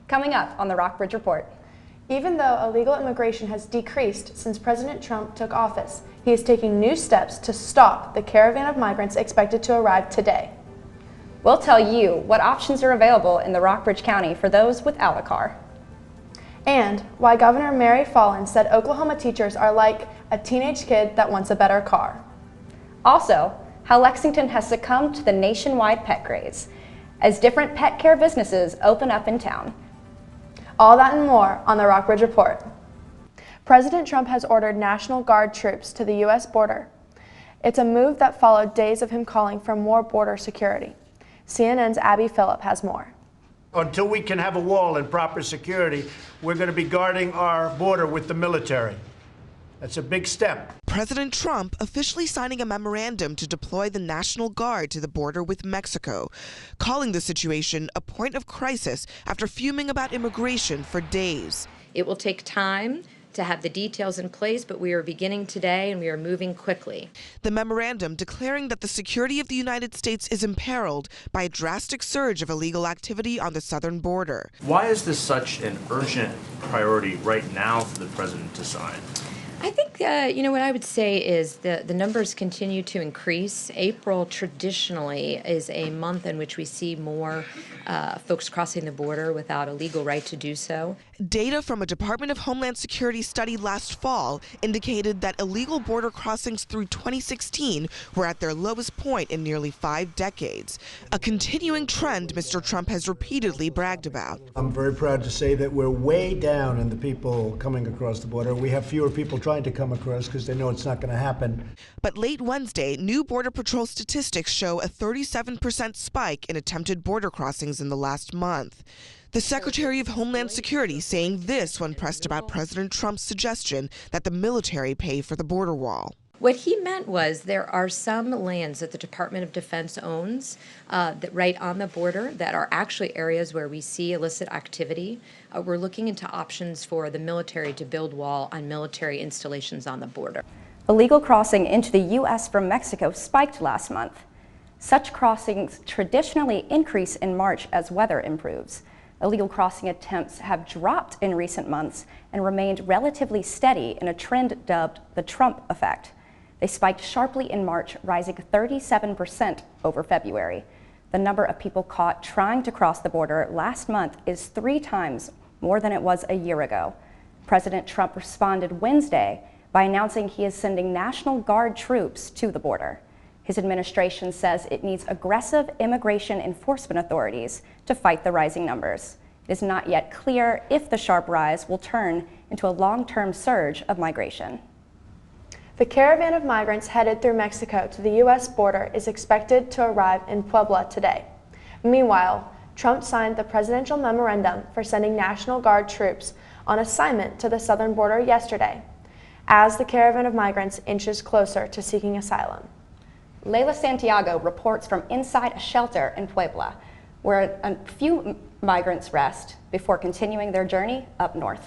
Coming up on the Rockbridge Report. Even though illegal immigration has decreased since President Trump took office, he is taking new steps to stop the caravan of migrants expected to arrive today. We'll tell you what options are available in the Rockbridge County for those without a car. And why Governor Mary Fallin said Oklahoma teachers are like a teenage kid that wants a better car. Also, how Lexington has succumbed to the nationwide pet craze as different pet care businesses open up in town. All that and more on the Rockbridge Report. President Trump has ordered National Guard troops to the U.S. border. It's a move that followed days of him calling for more border security. CNN's Abby Phillip has more. Until we can have a wall and proper security, we're going to be guarding our border with the military. That's a big step. President Trump officially signing a memorandum to deploy the National Guard to the border with Mexico, calling the situation a point of crisis after fuming about immigration for days. It will take time to have the details in place, but we are beginning today and we are moving quickly. The memorandum declaring that the security of the United States is imperiled by a drastic surge of illegal activity on the southern border. Why is this such an urgent priority right now for the president to sign? I think, what I would say is the numbers continue to increase. April traditionally is a month in which we see more folks crossing the border without a legal right to do so. Data from a Department of Homeland Security study last fall indicated that illegal border crossings through 2016 were at their lowest point in nearly 5 decades, a continuing trend Mr. Trump has repeatedly bragged about. I'm very proud to say that we're way down in the people coming across the border. We have fewer people trying to come across because they know it's not going to happen. But late Wednesday, new Border Patrol statistics show a 37% spike in attempted border crossings in the last month. The Secretary of Homeland Security saying this when pressed about President Trump's suggestion that the military pay for the border wall. What he meant was there are some lands that the Department of Defense owns that right on the border that are actually areas where we see illicit activity. We're looking into options for the military to build wall on military installations on the border. Illegal crossing into the U.S. from Mexico spiked last month. Such crossings traditionally increase in March as weather improves. Illegal crossing attempts have dropped in recent months and remained relatively steady in a trend dubbed the Trump effect. They spiked sharply in March, rising 37% over February. The number of people caught trying to cross the border last month is 3 times more than it was a year ago. President Trump responded Wednesday by announcing he is sending National Guard troops to the border. His administration says it needs aggressive immigration enforcement authorities to fight the rising numbers. It is not yet clear if the sharp rise will turn into a long-term surge of migration. The caravan of migrants headed through Mexico to the U.S. border is expected to arrive in Puebla today. Meanwhile, Trump signed the presidential memorandum for sending National Guard troops on assignment to the southern border yesterday, as the caravan of migrants inches closer to seeking asylum. Leila Santiago reports from inside a shelter in Puebla, where a few migrants rest before continuing their journey up north.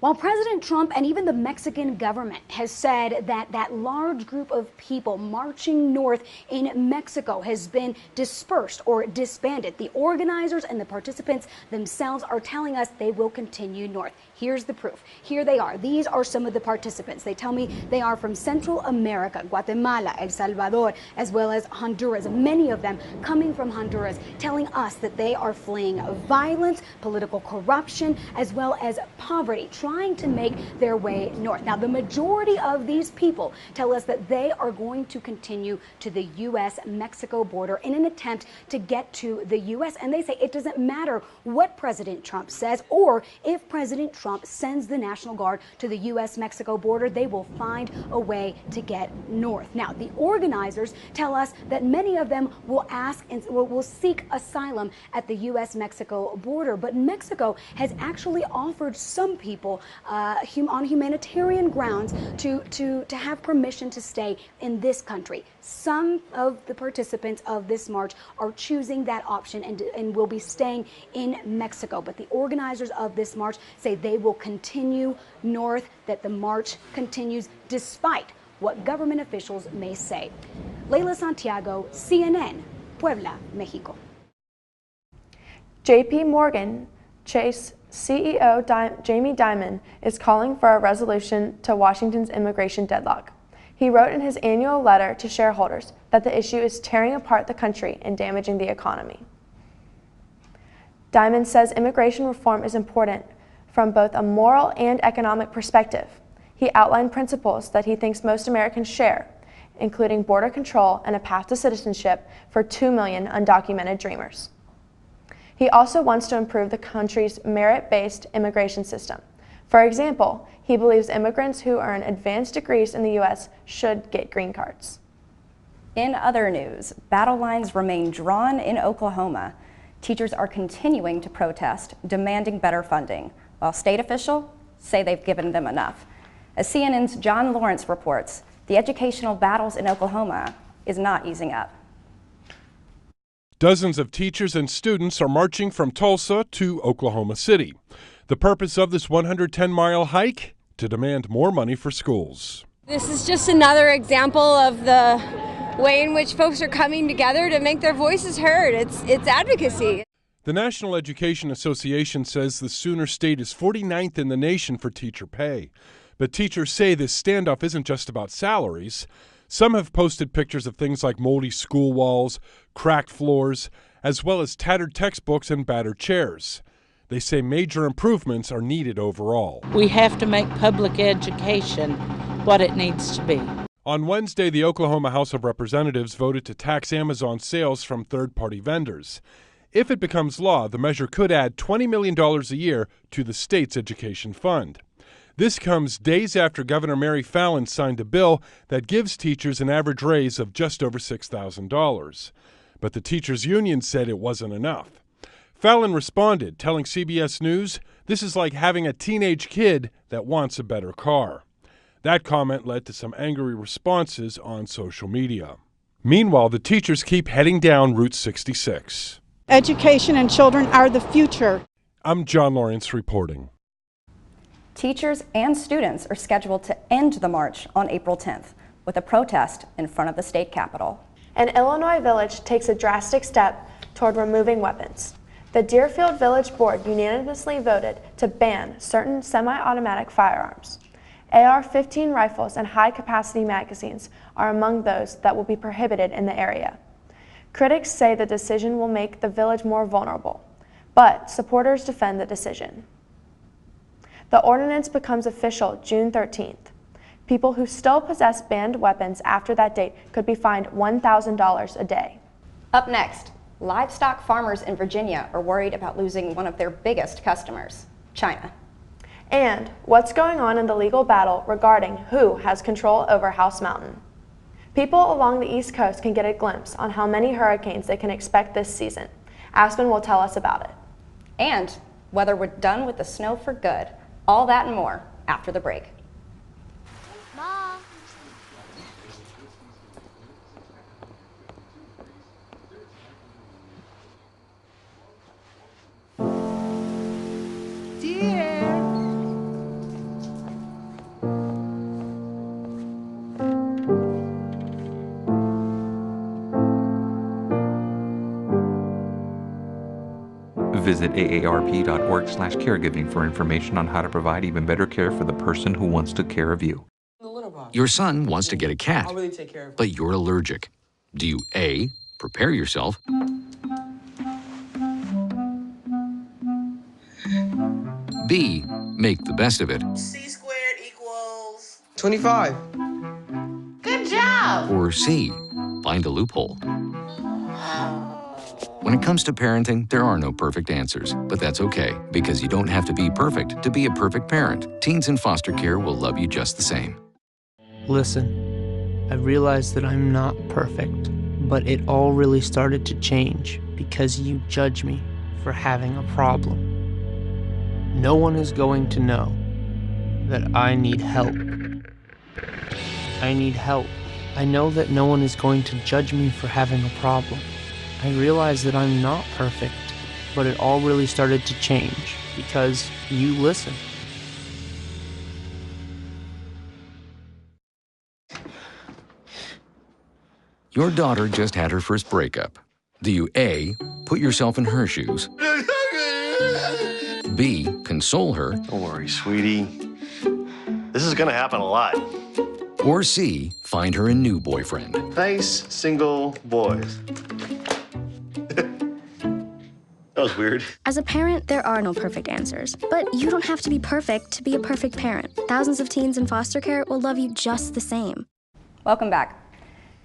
While President Trump and even the Mexican government has said that that large group of people marching north in Mexico has been dispersed or disbanded, the organizers and the participants themselves are telling us they will continue north. Here's the proof. Here they are. These are some of the participants. They tell me they are from Central America, Guatemala, El Salvador, as well as Honduras. Many of them coming from Honduras, telling us that they are fleeing violence, political corruption, as well as poverty, trying to make their way north. Now, the majority of these people tell us that they are going to continue to the U.S.-Mexico border in an attempt to get to the U.S. And they say it doesn't matter what President Trump says or if President Trump sends the National Guard to the U.S.-Mexico border, they will find a way to get north. Now, the organizers tell us that many of them will ask and will seek asylum at the U.S.-Mexico border, but Mexico has actually offered some people on humanitarian grounds to have permission to stay in this country. Some of the participants of this march are choosing that option and will be staying in Mexico. But the organizers of this march say they will continue north, that the march continues despite what government officials may say. Leila Santiago, CNN, Puebla, Mexico. JP Morgan Chase CEO Jamie Dimon is calling for a resolution to Washington's immigration deadlock. He wrote in his annual letter to shareholders that the issue is tearing apart the country and damaging the economy. Dimon says immigration reform is important from both a moral and economic perspective. He outlined principles that he thinks most Americans share, including border control and a path to citizenship for 2 million undocumented dreamers. He also wants to improve the country's merit-based immigration system. For example, he believes immigrants who earn advanced degrees in the U.S. should get green cards. In other news, battle lines remain drawn in Oklahoma. Teachers are continuing to protest, demanding better funding, while state officials say they've given them enough. As CNN's John Lawrence reports, the educational battles in Oklahoma is not easing up. Dozens of teachers and students are marching from Tulsa to Oklahoma City. The purpose of this 110-mile hike? To demand more money for schools. This is just another example of the way in which folks are coming together to make their voices heard. It's advocacy. The National Education Association says the Sooner State is 49th in the nation for teacher pay. But teachers say this standoff isn't just about salaries. Some have posted pictures of things like moldy school walls, cracked floors, as well as tattered textbooks and battered chairs. They say major improvements are needed overall. We have to make public education what it needs to be. On Wednesday, the Oklahoma House of Representatives voted to tax Amazon sales from third-party vendors. If it becomes law, the measure could add $20 million a year to the state's education fund. This comes days after Governor Mary Fallin signed a bill that gives teachers an average raise of just over $6,000. But the teachers' union said it wasn't enough. Fallin responded, telling CBS News, "This is like having a teenage kid that wants a better car." That comment led to some angry responses on social media. Meanwhile, the teachers keep heading down Route 66. Education and children are the future. I'm John Lawrence reporting. Teachers and students are scheduled to end the march on April 10th with a protest in front of the state capitol. An Illinois village takes a drastic step toward removing weapons. The Deerfield Village Board unanimously voted to ban certain semi-automatic firearms. AR-15 rifles and high-capacity magazines are among those that will be prohibited in the area. Critics say the decision will make the village more vulnerable, but supporters defend the decision. The ordinance becomes official June 13th. People who still possess banned weapons after that date could be fined $1,000 a day. Up next, livestock farmers in Virginia are worried about losing one of their biggest customers, China. And what's going on in the legal battle regarding who has control over House Mountain. People along the East Coast can get a glimpse on how many hurricanes they can expect this season. Aspen will tell us about it. And whether we're done with the snow for good. All that and more after the break. Mom. Dear. Visit aarp.org/caregiving for information on how to provide even better care for the person who wants to care of you. Your son wants to get a cat, but you're allergic. Do you A, prepare yourself, B, make the best of it, C squared equals 25. Good job! or C, find a loophole? When it comes to parenting, there are no perfect answers, but that's okay, because you don't have to be perfect to be a perfect parent. Teens in foster care will love you just the same. Listen, I realize that I'm not perfect, but it all really started to change because you judge me for having a problem. No one is going to know that I need help. I need help. I know that no one is going to judge me for having a problem. I realize that I'm not perfect, but it all really started to change because you listen. Your daughter just had her first breakup. Do you A, put yourself in her shoes, B, console her. Don't worry, sweetie. This is gonna happen a lot. Or C, find her a new boyfriend. Nice, single boys. That was weird. As a parent, there are no perfect answers. But you don't have to be perfect to be a perfect parent. Thousands of teens in foster care will love you just the same. Welcome back.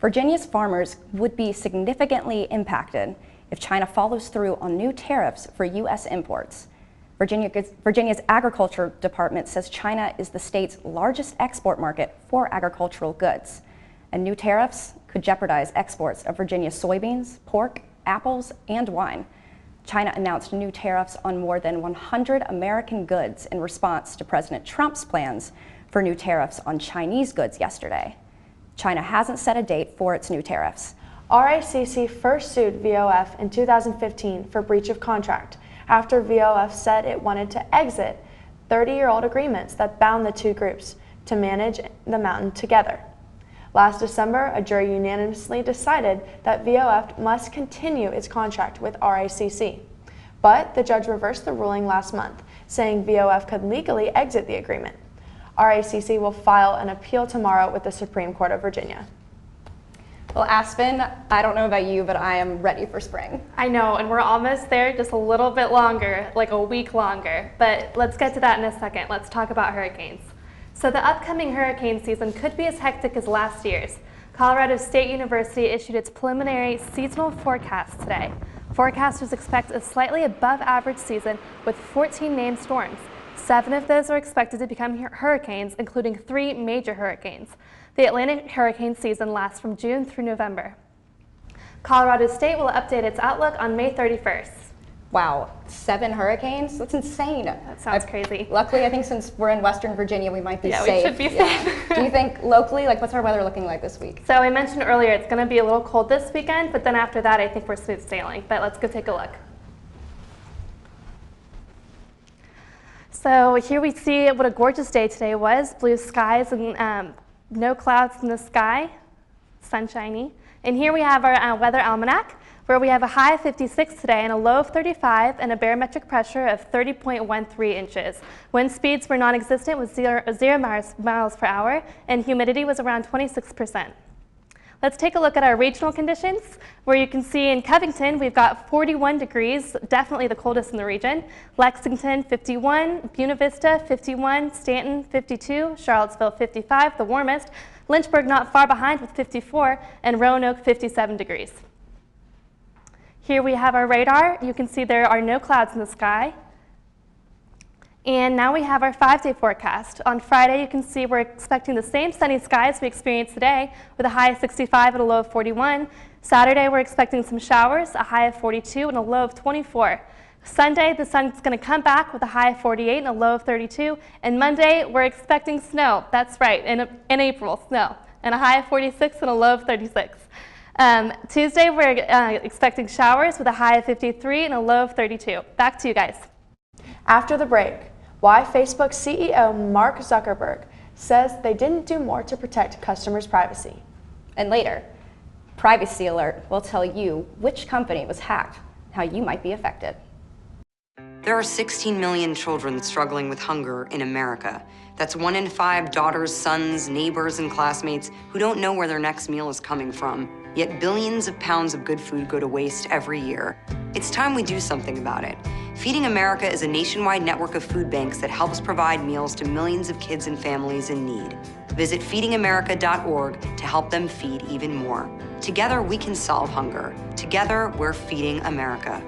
Virginia's farmers would be significantly impacted if China follows through on new tariffs for U.S. imports. Virginia's Agriculture Department says China is the state's largest export market for agricultural goods, and new tariffs could jeopardize exports of Virginia's soybeans, pork, apples, and wine. China announced new tariffs on more than 100 American goods in response to President Trump's plans for new tariffs on Chinese goods yesterday. China hasn't set a date for its new tariffs. RICC first sued VOF in 2015 for breach of contract after VOF said it wanted to exit 30-year-old agreements that bound the two groups to manage the mountain together. Last December, a jury unanimously decided that VOF must continue its contract with RICC. But the judge reversed the ruling last month, saying VOF could legally exit the agreement. RICC will file an appeal tomorrow with the Supreme Court of Virginia. Well, Aspen, I don't know about you, but I am ready for spring. I know, and we're almost there, just a little bit longer, like a week longer. But let's get to that in a second. Let's talk about hurricanes. So the upcoming hurricane season could be as hectic as last year's. Colorado State University issued its preliminary seasonal forecast today. Forecasters expect a slightly above average season with 14 named storms. 7 of those are expected to become hurricanes, including 3 major hurricanes. The Atlantic hurricane season lasts from June through November. Colorado State will update its outlook on May 31st. Wow, 7 hurricanes? That's insane. That sounds crazy. Luckily, I think since we're in Western Virginia, we might be safe. Yeah, we should be safe. Do you think locally, like what's our weather looking like this week? So I mentioned earlier it's going to be a little cold this weekend, but then after that I think we're smooth sailing. But let's go take a look. So here we see what a gorgeous day today was. Blue skies and no clouds in the sky, sunshiny. And here we have our weather almanac, where we have a high of 56 today and a low of 35 and a barometric pressure of 30.13 inches. Wind speeds were non-existent with 0 miles per hour, and humidity was around 26%. Let's take a look at our regional conditions, where you can see in Covington we've got 41 degrees, definitely the coldest in the region. Lexington 51, Buena Vista 51, Stanton 52, Charlottesville 55, the warmest. Lynchburg not far behind with 54, and Roanoke 57 degrees. Here we have our radar. You can see there are no clouds in the sky. And now we have our 5-day forecast. On Friday, you can see we're expecting the same sunny skies we experienced today with a high of 65 and a low of 41. Saturday, we're expecting some showers, a high of 42 and a low of 24. Sunday, the sun's going to come back with a high of 48 and a low of 32. And Monday, we're expecting snow. That's right, in April, snow, and a high of 46 and a low of 36. Tuesday, we're expecting showers with a high of 53 and a low of 32. Back to you guys. After the break, why Facebook CEO Mark Zuckerberg says they didn't do more to protect customers' privacy. And later, Privacy Alert will tell you which company was hacked, how you might be affected. There are 16 million children struggling with hunger in America. That's 1 in 5 daughters, sons, neighbors, and classmates who don't know where their next meal is coming from. Yet billions of pounds of good food go to waste every year. It's time we do something about it. Feeding America is a nationwide network of food banks that helps provide meals to millions of kids and families in need. Visit feedingamerica.org to help them feed even more. Together, we can solve hunger. Together, we're feeding America.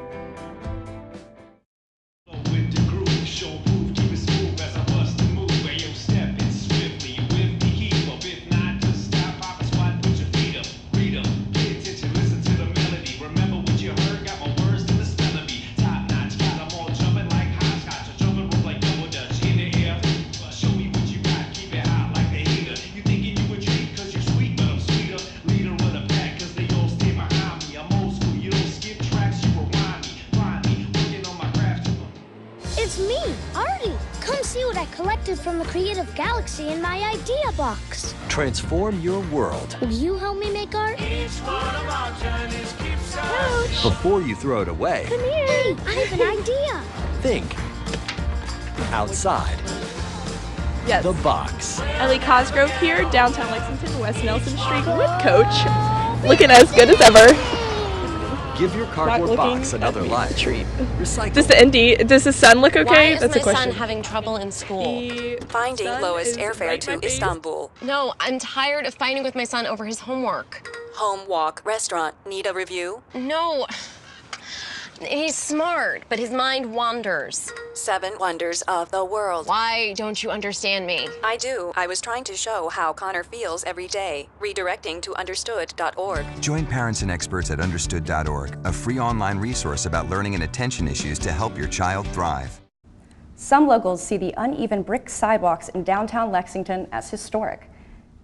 Collected from the creative galaxy in my idea box. Transform your world. Will you help me make art? Each one of our journeys keeps us. Before you throw it away. Come here. Hey, I have an idea. Think outside the box. Ellie Cosgrove here, downtown Lexington, West Nelson Street with Coach. Looking as good as ever. Give your cardboard box another life. Treat. Recycle. Does the sun look okay? Why That's a is my question. son having trouble in school? Finding lowest airfare to Istanbul. No, I'm tired of fighting with my son over his homework. Home Walk Restaurant. Need a review? No. He's smart, but his mind wanders. 7 Wonders of the World. Why don't you understand me? I do. I was trying to show how Connor feels every day. Redirecting to understood.org. Join parents and experts at understood.org, a free online resource about learning and attention issues to help your child thrive. Some locals see the uneven brick sidewalks in downtown Lexington as historic.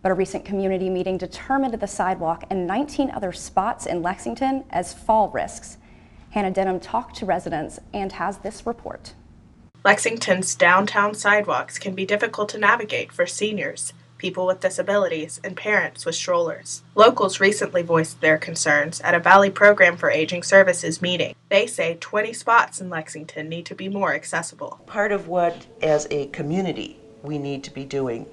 But a recent community meeting determined the sidewalk and 19 other spots in Lexington as fall risks. Hannah Denham talked to residents and has this report. Lexington's downtown sidewalks can be difficult to navigate for seniors, people with disabilities, and parents with strollers. Locals recently voiced their concerns at a Valley Program for Aging Services meeting. They say 20 spots in Lexington need to be more accessible. Part of what, as a community, we need to be doing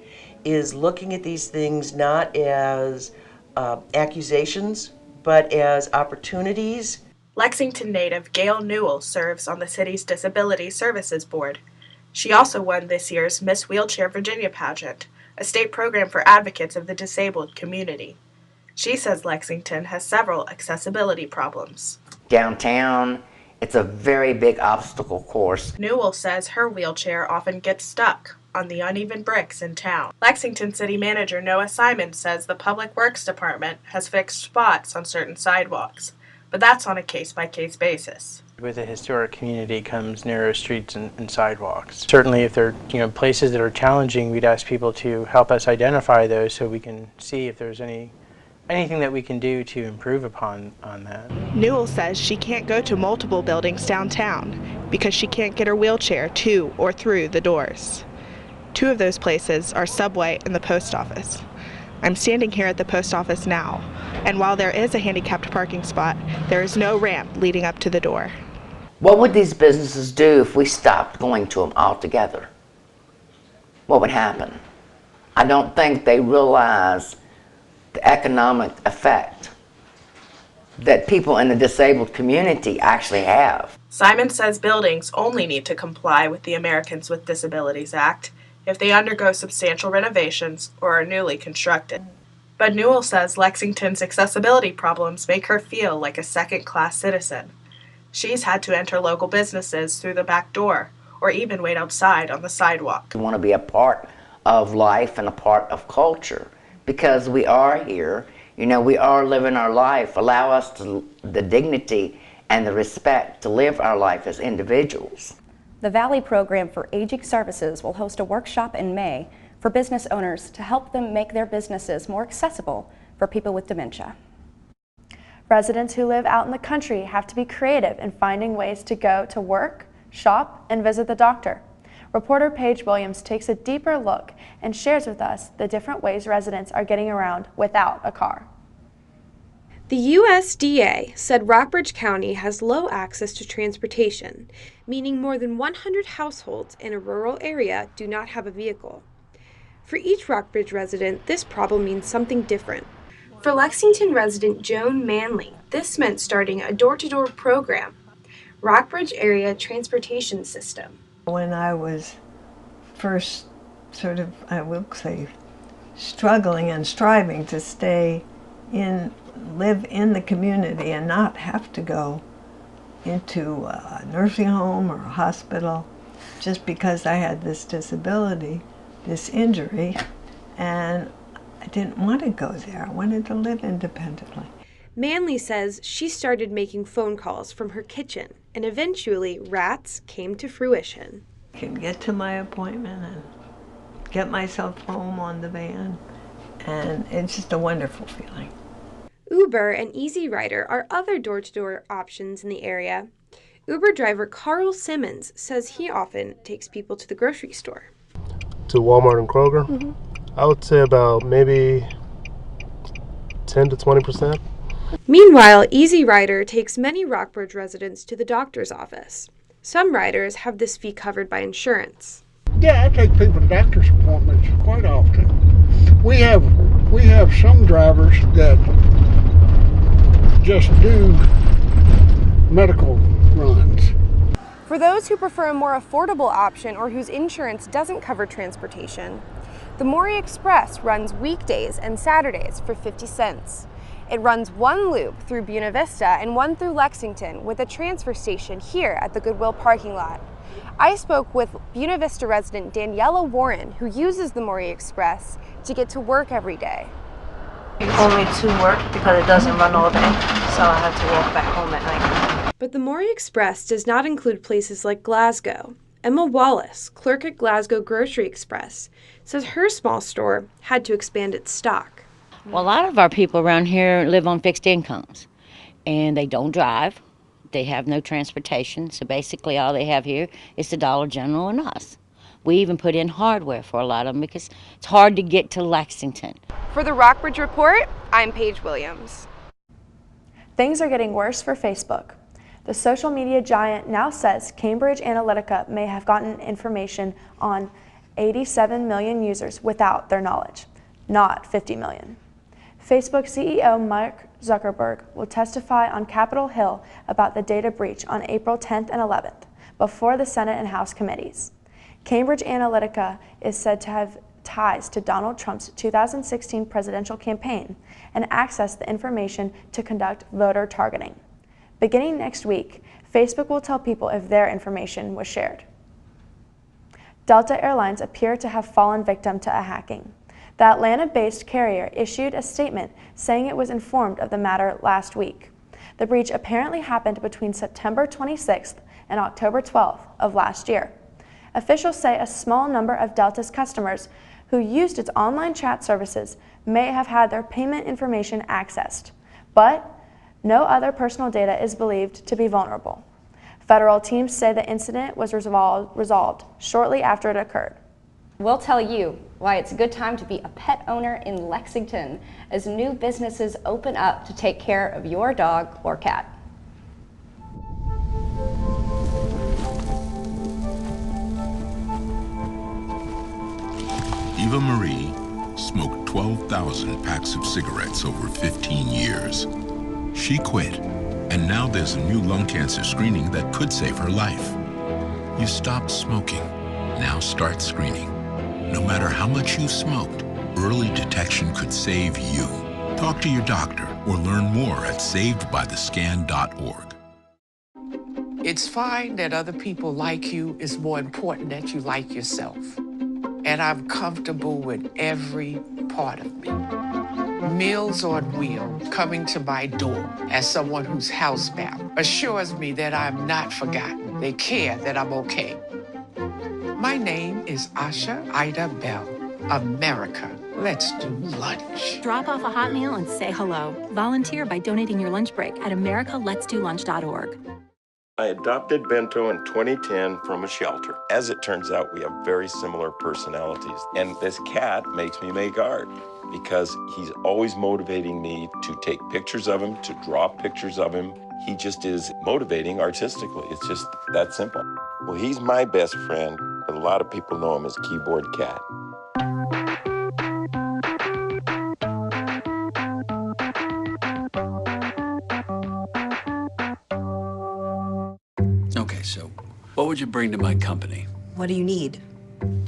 is looking at these things not as accusations, but as opportunities. Lexington native Gail Newell serves on the city's Disability Services Board. She also won this year's Miss Wheelchair Virginia pageant, a state program for advocates of the disabled community. She says Lexington has several accessibility problems. Downtown, it's a very big obstacle course. Newell says her wheelchair often gets stuck on the uneven bricks in town. Lexington City Manager Noah Simon says the Public Works Department has fixed spots on certain sidewalks, but that's on a case-by-case basis. With a historic community comes narrow streets and sidewalks. Certainly if there are places that are challenging, we'd ask people to help us identify those so we can see if there's anything that we can do to improve upon that. Newell says she can't go to multiple buildings downtown because she can't get her wheelchair to or through the doors. 2 of those places are Subway and the post office. I'm standing here at the post office now, and while there is a handicapped parking spot, there is no ramp leading up to the door. What would these businesses do if we stopped going to them altogether? What would happen? I don't think they realize the economic effect that people in the disabled community actually have. Simon says buildings only need to comply with the Americans with Disabilities Act if they undergo substantial renovations or are newly constructed. But Newell says Lexington's accessibility problems make her feel like a second-class citizen. She's had to enter local businesses through the back door or even wait outside on the sidewalk. We want to be a part of life and a part of culture because we are here. We are living our life. Allow us the dignity and the respect to live our life as individuals. The Valley Program for Aging Services will host a workshop in May for business owners to help them make their businesses more accessible for people with dementia. Residents who live out in the country have to be creative in finding ways to go to work, shop, and visit the doctor. Reporter Paige Williams takes a deeper look and shares with us the different ways residents are getting around without a car. The USDA said Rockbridge County has low access to transportation, meaning more than 100 households in a rural area do not have a vehicle. For each Rockbridge resident, this problem means something different. For Lexington resident Joan Manley, this meant starting a door-to-door program, Rockbridge Area Transportation System. When I was first I will say, struggling and striving to live in the community and not have to go into a nursing home or a hospital just because I had this disability, this injury, and I didn't want to go there. I wanted to live independently. Manley says she started making phone calls from her kitchen, and eventually RATS came to fruition. I can get to my appointment and get myself home on the van, and it's just a wonderful feeling. Uber and Easy Rider are other door-to-door options in the area. Uber driver Carl Simmons says he often takes people to the grocery store. To Walmart and Kroger? Mm-hmm. I would say about maybe 10 to 20%. Meanwhile, Easy Rider takes many Rockbridge residents to the doctor's office. Some riders have this fee covered by insurance. Yeah, I take people to doctor's appointments quite often. We have some drivers that just do medical runs. For those who prefer a more affordable option or whose insurance doesn't cover transportation, the Maury Express runs weekdays and Saturdays for 50 cents. It runs one loop through Buena Vista and one through Lexington with a transfer station here at the Goodwill parking lot. I spoke with Buena Vista resident Daniela Warren, who uses the Maury Express to get to work every day. Only to work because it doesn't run all day, so I have to walk back home at night. But the Maury Express does not include places like Glasgow. Emma Wallace, clerk at Glasgow Grocery Express, says her small store had to expand its stock. Well, a lot of our people around here live on fixed incomes, and they don't drive. They have no transportation, so basically all they have here is the Dollar General and us. We even put in hardware for a lot of them because it's hard to get to Lexington. For the Rockbridge Report, I'm Paige Williams. Things are getting worse for Facebook. The social media giant now says Cambridge Analytica may have gotten information on 87 million users without their knowledge, not 50 million. Facebook CEO Mark Zuckerberg will testify on Capitol Hill about the data breach on April 10th and 11th before the Senate and House committees. Cambridge Analytica is said to have ties to Donald Trump's 2016 presidential campaign and access the information to conduct voter targeting. Beginning next week, Facebook will tell people if their information was shared. Delta Airlines appear to have fallen victim to a hacking. The Atlanta-based carrier issued a statement saying it was informed of the matter last week. The breach apparently happened between September 26th and October 12th of last year. Officials say a small number of Delta's customers who used its online chat services may have had their payment information accessed, but no other personal data is believed to be vulnerable. Federal teams say the incident was resolved shortly after it occurred. We'll tell you why it's a good time to be a pet owner in Lexington as new businesses open up to take care of your dog or cat. Eva Marie smoked 12,000 packs of cigarettes over 15 years. She quit, and now there's a new lung cancer screening that could save her life. You stopped smoking, now start screening. No matter how much you smoked, early detection could save you. Talk to your doctor or learn more at savedbythescan.org. It's fine that other people like you. It's more important that you like yourself. And I'm comfortable with every part of me. Meals on Wheels coming to my door as someone who's housebound assures me that I'm not forgotten. They care that I'm okay. My name is Asha Ida Bell. America, let's do lunch. Drop off a hot meal and say hello. Volunteer by donating your lunch break at americaletsdolunch.org. I adopted Bento in 2010 from a shelter. As it turns out, we have very similar personalities. And this cat makes me make art because he's always motivating me to take pictures of him, to draw pictures of him. He just is motivating artistically. It's just that simple. Well, he's my best friend, but a lot of people know him as Keyboard Cat. Okay, so what would you bring to my company? What do you need?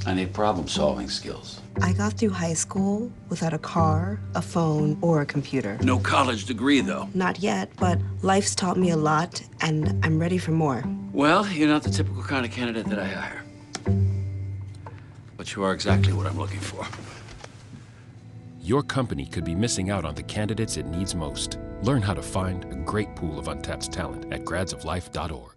I need problem-solving skills. I got through high school without a car, a phone, or a computer. No college degree, though. Not yet, but life's taught me a lot, and I'm ready for more. Well, you're not the typical kind of candidate that I hire. But you are exactly what I'm looking for. Your company could be missing out on the candidates it needs most. Learn how to find a great pool of untapped talent at gradsoflife.org.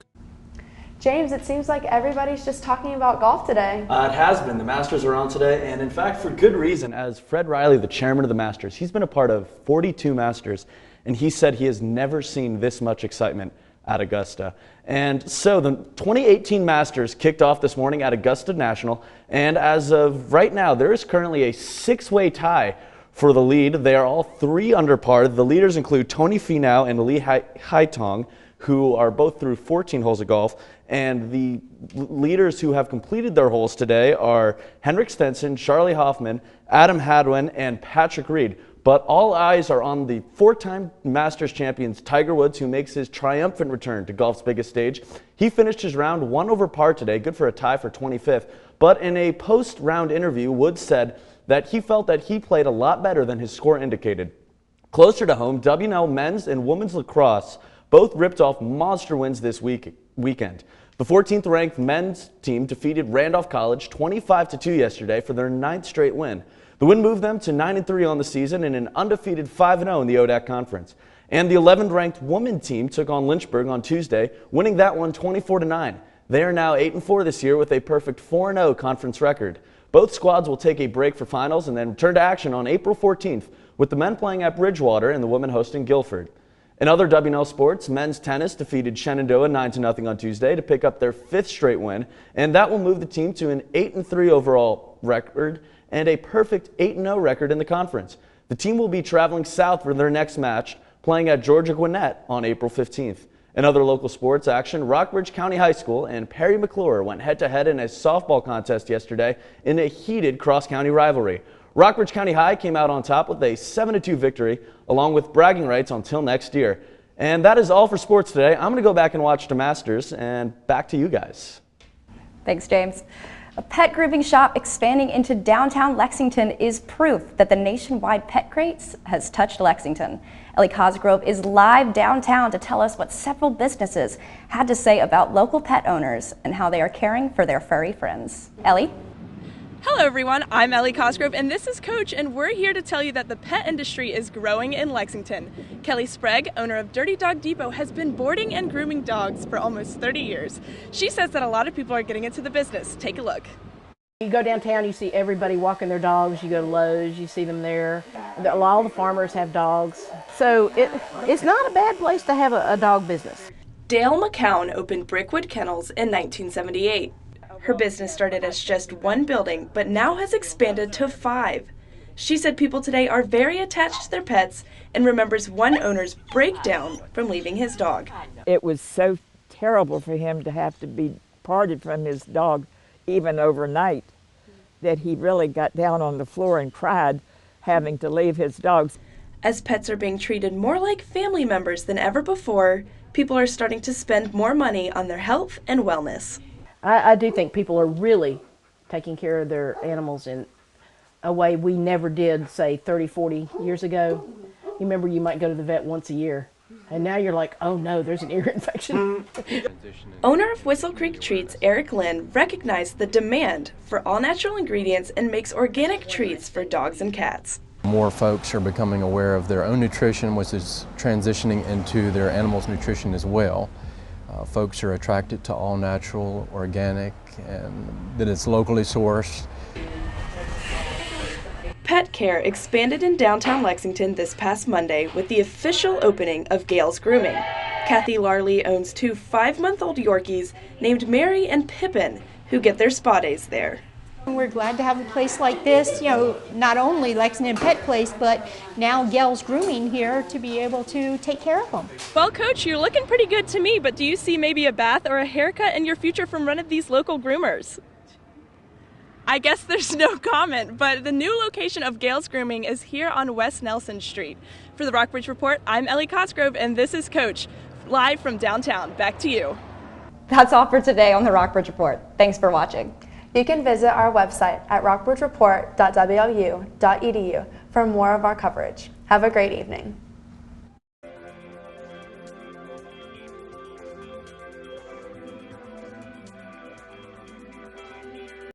James, it seems like everybody's just talking about golf today. It has been. The Masters are on today, and in fact, for good reason. As Fred Riley, the chairman of the Masters, he's been a part of 42 Masters, and he said he has never seen this much excitement at Augusta. And so the 2018 Masters kicked off this morning at Augusta National, and as of right now, there is currently a 6-way tie for the lead. They are all 3 under par. The leaders include Tony Finau and Lee Haitong, who are both through 14 holes of golf. And the leaders who have completed their holes today are Henrik Stenson, Charlie Hoffman, Adam Hadwin, and Patrick Reed. But all eyes are on the 4-time Masters champion Tiger Woods, who makes his triumphant return to golf's biggest stage. He finished his round 1 over par today, good for a tie for 25th. But in a post-round interview, Woods said that he felt that he played a lot better than his score indicated. Closer to home, WNL men's and women's lacrosse both ripped off monster wins this weekend. The 14th ranked men's team defeated Randolph College 25-2 yesterday for their 9th straight win. The win moved them to 9-3 on the season and an undefeated 5-0 in the ODAC Conference. And the 11th ranked women team took on Lynchburg on Tuesday, winning that one 24-9. They are now 8-4 this year with a perfect 4-0 conference record. Both squads will take a break for finals and then return to action on April 14th, with the men playing at Bridgewater and the women hosting Guilford. In other WNL sports, men's tennis defeated Shenandoah 9-0 on Tuesday to pick up their 5th straight win, and that will move the team to an 8-3 overall record and a perfect 8-0 record in the conference. The team will be traveling south for their next match, playing at Georgia Gwinnett on April 15th. In other local sports action, Rockbridge County High School and Perry McClure went head-to-head in a softball contest yesterday in a heated cross-county rivalry. Rockbridge County High came out on top with a 7-2 victory, along with bragging rights until next year. And that is all for sports today. I'm going to go back and watch the Masters, and back to you guys. Thanks, James. A pet grooming shop expanding into downtown Lexington is proof that the nationwide pet craze has touched Lexington. Ellie Cosgrove is live downtown to tell us what several businesses had to say about local pet owners and how they are caring for their furry friends. Ellie? Hello everyone, I'm Ellie Cosgrove and this is Coach, and we're here to tell you that the pet industry is growing in Lexington. Kelly Sprague, owner of Dirty Dog Depot, has been boarding and grooming dogs for almost 30 years. She says that a lot of people are getting into the business. Take a look. You go downtown, you see everybody walking their dogs. You go to Lowe's, you see them there. All the farmers have dogs. So it's not a bad place to have a dog business. Dale McCown opened Brickwood Kennels in 1978. Her business started as just one building, but now has expanded to 5. She said people today are very attached to their pets and remembers one owner's breakdown from leaving his dog. It was so terrible for him to have to be parted from his dog even overnight that he really got down on the floor and cried having to leave his dogs. As pets are being treated more like family members than ever before, people are starting to spend more money on their health and wellness. I do think people are really taking care of their animals in a way we never did, say, 30, 40 years ago. You remember you might go to the vet once a year, and now you're like, oh no, there's an ear infection. Owner of Whistle Creek Treats, Eric Lynn, recognized the demand for all-natural ingredients and makes organic treats for dogs and cats. More folks are becoming aware of their own nutrition, which is transitioning into their animals' nutrition as well. Folks are attracted to all natural, organic, and that it's locally sourced. Pet care expanded in downtown Lexington this past Monday with the official opening of Gale's Grooming. Kathy Larley owns 2 5-month-old Yorkies named Mary and Pippin, who get their spa days there. We're glad to have a place like this, you know, not only Lexington Pet Place, but now Gale's Grooming here to be able to take care of them. Well, Coach, you're looking pretty good to me, but do you see maybe a bath or a haircut in your future from one of these local groomers? I guess there's no comment, but the new location of Gale's Grooming is here on West Nelson Street. For the Rockbridge Report, I'm Ellie Cosgrove, and this is Coach, live from downtown. Back to you. That's all for today on the Rockbridge Report. Thanks for watching. You can visit our website at rockbridgereport.wlu.edu for more of our coverage. Have a great evening.